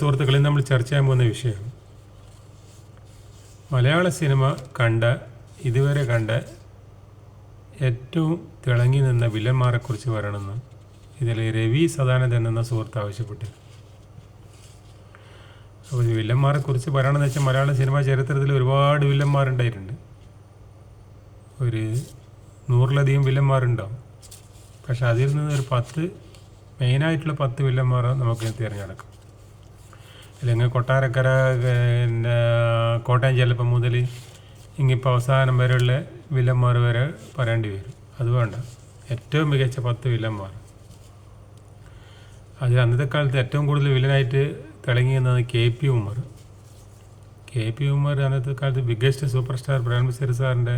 സുഹൃത്തുക്കളിൽ നമ്മൾ ചർച്ച ചെയ്യാൻ പോകുന്ന വിഷയം മലയാള സിനിമ ഇതുവരെ കണ്ട ഏറ്റവും തിളങ്ങി നിന്ന വില്ലന്മാരെക്കുറിച്ച് പറയണമെന്ന് ഇതിൽ രവി സദാനന്ദൻ എന്ന സുഹൃത്ത് ആവശ്യപ്പെട്ടു. അപ്പോൾ വില്ലന്മാരെക്കുറിച്ച് പറയണമെന്ന് വെച്ചാൽ മലയാള സിനിമാ ചരിത്രത്തിൽ ഒരുപാട് വില്ലന്മാരുണ്ടായിട്ടുണ്ട്. ഒരു 100-ലധികം വില്ലന്മാരുണ്ടാവും. പക്ഷെ അതിൽ നിന്ന് ഒരു 10 മെയിനായിട്ടുള്ള 10 വില്ലന്മാരെ നമുക്ക് തിരഞ്ഞെടുക്കാം. അല്ലെങ്കിൽ കൊട്ടാരക്കര കോട്ടയം ചെലപ്പം മുതൽ ഇങ്ങിപ്പോൾ അവസാനം വരെയുള്ള വില്ലന്മാർ വരെ പറയേണ്ടി വരും. അത് വേണ്ട, ഏറ്റവും മികച്ച 10 വില്ലന്മാർ. അതിൽ അന്നത്തെ കാലത്ത് ഏറ്റവും കൂടുതൽ വില്ലനായിട്ട് തിളങ്ങിയെന്നത് KP ഉമ്മർ. KP ഉമ്മർ അന്നത്തെ കാലത്ത് ബിഗ്ഗസ്റ്റ് സൂപ്പർ സ്റ്റാർ പ്രേംനസീർ സാറിൻ്റെ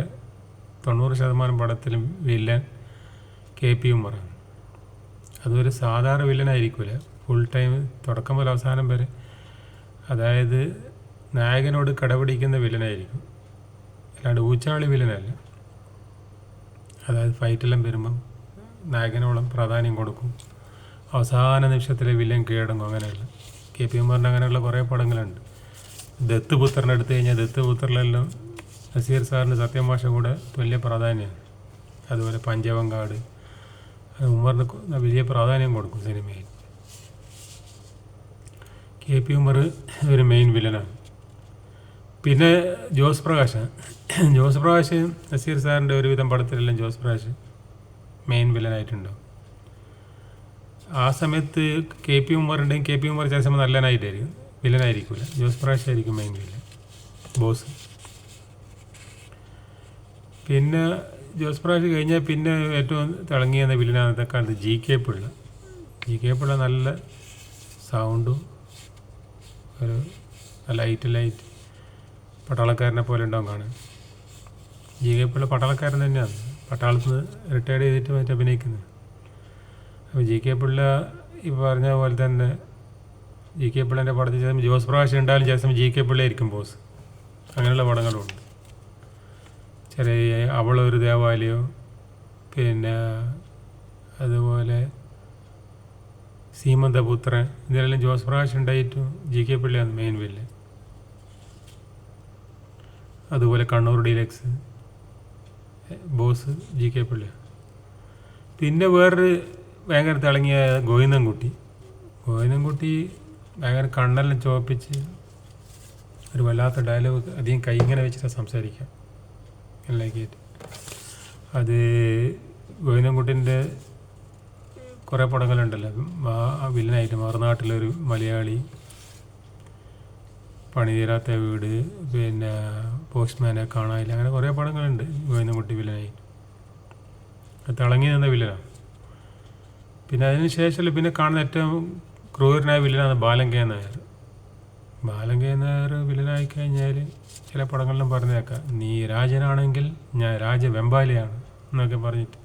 90% പടത്തിലും വില്ലൻ KP ഉമ്മറാണ്. അതൊരു സാധാരണ വില്ലനായിരിക്കില്ല, ഫുൾ ടൈം തുടക്കം മുതൽ അവസാനം വരെ. അതായത് നായകനോട് കടപിടിക്കുന്ന വില്ലനായിരിക്കും, അല്ലാണ്ട് ഊച്ചാളി വില്ലനല്ല. അതായത് ഫൈറ്റെല്ലാം വരുമ്പം നായകനോളം പ്രാധാന്യം കൊടുക്കും, അവസാന നിമിഷത്തിലെ വില്ലൻ കീഴടങ്ങും. അങ്ങനെയുള്ള KP ഉമ്മറിൻ്റെ അങ്ങനെയുള്ള കുറേ പടങ്ങളുണ്ട്. ദത്തുപുത്രനെ എടുത്തു കഴിഞ്ഞാൽ ദത്തുപുത്രനിലെല്ലാം നസീർ സാറിന് സത്യമാഷ കൂടെ വലിയ പ്രാധാന്യമാണ്. അതുപോലെ പഞ്ചവങ്കാട് ഉമ്മറിന് വലിയ പ്രാധാന്യം കൊടുക്കും സിനിമയിൽ. KP ഉമ്മർ ഒരു മെയിൻ വില്ലനാണ്. പിന്നെ ജോസ് പ്രകാശ് നസീർ സാറിൻ്റെ ഒരുവിധം പടത്തിലെല്ലാം ജോസ് പ്രകാശ് മെയിൻ വില്ലനായിട്ടുണ്ടാവും. ആ സമയത്ത് KP ഉമ്മറുണ്ടെങ്കിൽ KP ഉമ്മർ ചില സമയം നല്ലനായിട്ടായിരിക്കും, വില്ലനായിരിക്കില്ല. ജോസ് പ്രകാശ് ആയിരിക്കും മെയിൻ വില്ലൻ, ബോസ്. പിന്നെ ജോസ് പ്രകാശ് കഴിഞ്ഞാൽ പിന്നെ ഏറ്റവും തിളങ്ങിയ വില്ലനാണത്തെ കാലത്ത് GK പിള്ള. നല്ല സൗണ്ടും ഒരു ലൈറ്റ് പട്ടാളക്കാരനെ പോലെ ഉണ്ടാവും കാണാൻ. GK പിള്ള പട്ടാളക്കാരൻ തന്നെയാണ്, പട്ടാളത്തിൽ നിന്ന് റിട്ടയർഡ് ചെയ്തിട്ട് മറ്റേ അഭിനയിക്കുന്നത്. അപ്പോൾ GK പിള്ള ഈ പറഞ്ഞ പോലെ തന്നെ GK പിള്ളേൻ്റെ പടത്തിൽ ചിലപ്പോൾ ജോസ് പ്രകാശ് ഉണ്ടായാലും ചില GK പിള്ളയായിരിക്കും ബോസ്. അങ്ങനെയുള്ള പടങ്ങളുണ്ട്. ചെറിയ അവളൊരു ദേവാലയം, പിന്നെ അതുപോലെ സീമന്തപുത്രൻ, ഇതിലെല്ലാം ജോസ് പ്രകാശ് ഉണ്ടായിട്ടും GK പിള്ളയാണ് മെയിൻ വില്ലൻ. അതുപോലെ കണ്ണൂർ ഡീലക്സ് ബോസ് GK പിള്ളയാണ്. പിന്നെ വേറൊരു ഭയങ്കര തിളങ്ങിയ ഗോവിന്ദൻകുട്ടി ഭയങ്കര കണ്ണെല്ലാം ചോപ്പിച്ച് ഒരു വല്ലാത്ത ഡയലോഗ്, അധികം കൈ ഇങ്ങനെ വെച്ചിട്ട് സംസാരിക്കാം എല്ലാക്കിയിട്ട്. അത് ഗോവിന്ദൻകുട്ടിൻ്റെ കുറേ പടങ്ങളുണ്ടല്ലോ വില്ലനായിട്ട്. മറുനാട്ടിലൊരു മലയാളി, പണിതീരാത്ത വീട്, പിന്നെ പോസ്റ്റ്മാനെ കാണാനില്ല, അങ്ങനെ കുറേ പടങ്ങളുണ്ട് ഗോവിന്ദൻകുട്ടി വില്ലനായിട്ട്. അത് തിളങ്ങി നിന്ന വില്ലനാണ്. പിന്നെ അതിന് ശേഷം പിന്നെ കാണുന്ന ഏറ്റവും ക്രൂരനായ വില്ലനാണ് ബാലൻ K നായർ വില്ലനായി കഴിഞ്ഞാൽ ചില പടങ്ങളിലും പറഞ്ഞേക്കാം, നീ രാജനാണെങ്കിൽ ഞാൻ രാജവെമ്പാലയാണ് എന്നൊക്കെ പറഞ്ഞിട്ട്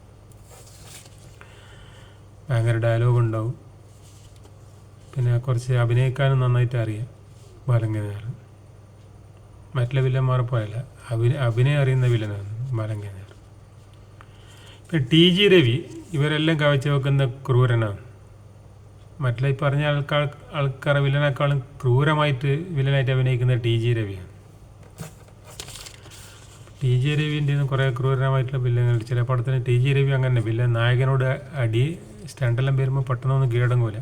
ഭയങ്കര ഡയലോഗ് ഉണ്ടാവും. പിന്നെ കുറച്ച് അഭിനയിക്കാനും നന്നായിട്ട് അറിയാം ബാലൻ K നായർ. മറ്റുള്ള വില്ലന്മാരെ പോയല്ല, അഭിനയം അറിയുന്ന വില്ലനാണ് ബാലൻ K നായർ. പിന്നെ TG രവി, ഇവരെല്ലാം കവച്ച് വെക്കുന്ന ക്രൂരനാണ്. മറ്റുള്ള ഈ പറഞ്ഞ ആൾക്കാരെ വില്ലനേക്കാളും ക്രൂരമായിട്ട് വില്ലനായിട്ട് അഭിനയിക്കുന്നത് TG രവിയാണ്. TG രവിൻ്റെ കുറേ ക്രൂരമായിട്ടുള്ള വില്ലനുണ്ട്. ചില പടത്തിന് TG രവി അങ്ങനെ വില്ലൻ നായകനോട് സ്റ്റണ്ടെല്ലാം വരുമ്പോൾ പെട്ടെന്നൊന്നും കീഴടങ്ങൂല.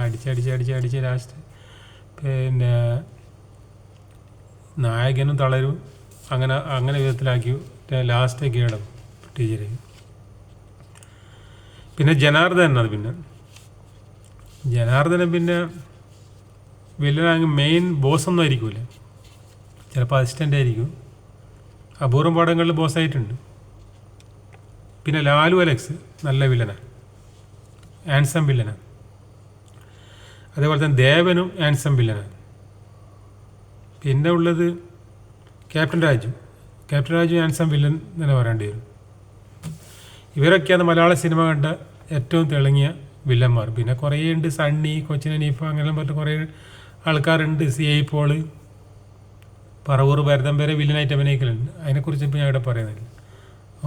അടിച്ച് ലാസ്റ്റ് പിന്നെ നായകനും തളരും. അങ്ങനെ വിധത്തിലാക്കി ലാസ്റ്റ് കീഴടങ്ങും TG രവി. പിന്നെ ജനാർദ്ദനൻ പിന്നെ വില്ലനാണെങ്കിൽ മെയിൻ ബോസൊന്നും ആയിരിക്കില്ല, ചിലപ്പോൾ അസിസ്റ്റൻ്റ് ആയിരിക്കും. അപൂർവം പടങ്ങളിൽ ബോസായിട്ടുണ്ട്. പിന്നെ ലാലു അലക്സ് നല്ല വില്ലനാണ്, ആൻസം വില്ലനാണ്. അതേപോലെ തന്നെ ദേവനും ആൻസം വില്ലനാണ്. പിന്നെ ഉള്ളത് ക്യാപ്റ്റൻ രാജു ആൻസം വില്ലൻ തന്നെ പറയേണ്ടി വരും. ഇവരൊക്കെയാണ് മലയാള സിനിമ കണ്ട ഏറ്റവും തിളങ്ങിയ വില്ലന്മാർ. പിന്നെ കുറേ ഉണ്ട്, സണ്ണി, കൊച്ചിൻ ഹനീഫ, അങ്ങനെ മറ്റു കുറേ ആൾക്കാരുണ്ട്. CI പോൾ, പറവൂർ ഭരതം വരെ വില്ലനായിട്ട് അഭിനയിക്കലുണ്ട്. അതിനെക്കുറിച്ച് ഇപ്പോൾ ഞാൻ ഇവിടെ പറയുന്നില്ല.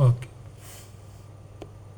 ഓക്കെ.